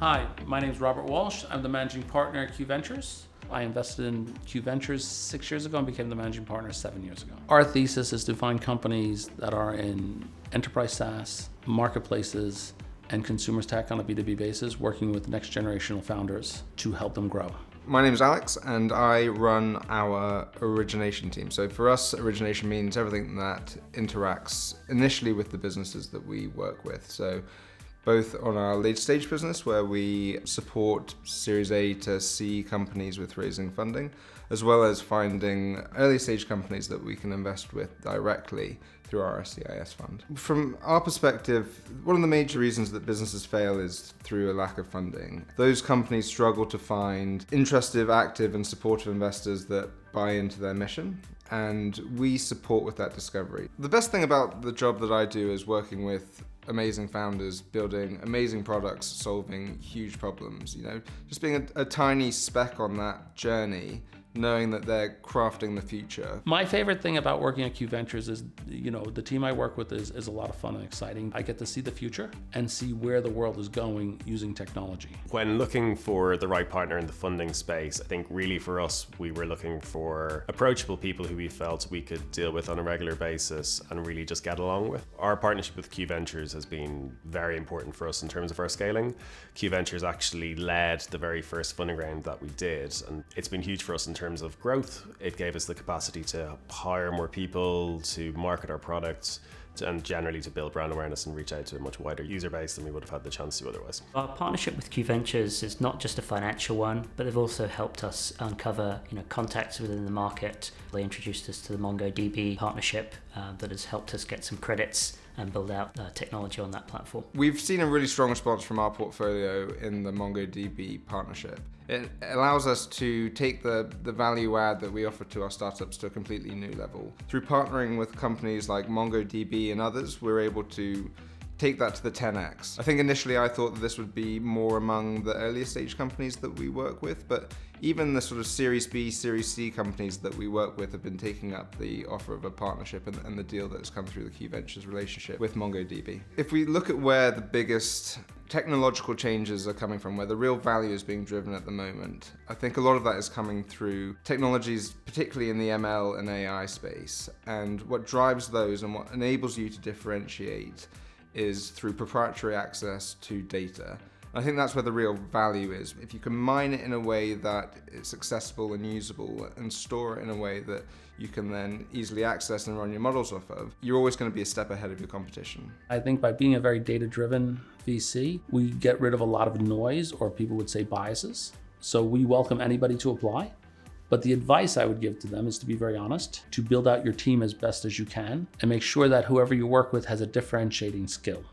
Hi, my name is Robert Walsh. I'm the managing partner at Q Ventures. I invested in Q Ventures 6 years ago and became the managing partner 7 years ago. Our thesis is to find companies that are in enterprise SaaS, marketplaces, and consumers tech on a B2B basis, working with next generational founders to help them grow. My name is Alex and I run our origination team. So for us, origination means everything that interacts initially with the businesses that we work with. So both on our late stage business where we support Series A to C companies with raising funding, as well as finding early stage companies that we can invest with directly through our SCIS fund. From our perspective, one of the major reasons that businesses fail is through a lack of funding. Those companies struggle to find interested, active and supportive investors that buy into their mission, and we support with that discovery. The best thing about the job that I do is working with amazing founders building amazing products, solving huge problems. Just being a tiny speck on that journey, knowing that they're crafting the future. My favorite thing about working at Q Ventures is, the team I work with is a lot of fun and exciting. I get to see the future and see where the world is going using technology. When looking for the right partner in the funding space, I think really for us, we were looking for approachable people who we felt we could deal with on a regular basis and really just get along with. Our partnership with Q Ventures has been very important for us in terms of our scaling. Q Ventures actually led the very first funding round that we did, and it's been huge for us in terms of growth. It gave us the capacity to hire more people, to market our products, and generally to build brand awareness and reach out to a much wider user base than we would have had the chance to otherwise. Our partnership with Q Ventures is not just a financial one, but they've also helped us uncover contacts within the market. They introduced us to the MongoDB partnership that has helped us get some credits and build out technology on that platform. We've seen a really strong response from our portfolio in the MongoDB partnership. It allows us to take the value add that we offer to our startups to a completely new level. Through partnering with companies like MongoDB and others, we're able to take that to the 10x. I think initially I thought that this would be more among the earlier stage companies that we work with, but even the sort of Series B, Series C companies that we work with have been taking up the offer of a partnership and the deal that has come through the Q Ventures relationship with MongoDB. If we look at where the biggest technological changes are coming from, where the real value is being driven at the moment, I think a lot of that is coming through technologies, particularly in the ML and AI space. And what drives those and what enables you to differentiate is through proprietary access to data. I think that's where the real value is. If you can mine it in a way that it's accessible and usable and store it in a way that you can then easily access and run your models off of, you're always going to be a step ahead of your competition. I think by being a very data-driven VC, we get rid of a lot of noise, or people would say biases. So we welcome anybody to apply. But the advice I would give to them is to be very honest, to build out your team as best as you can, and make sure that whoever you work with has a differentiating skill.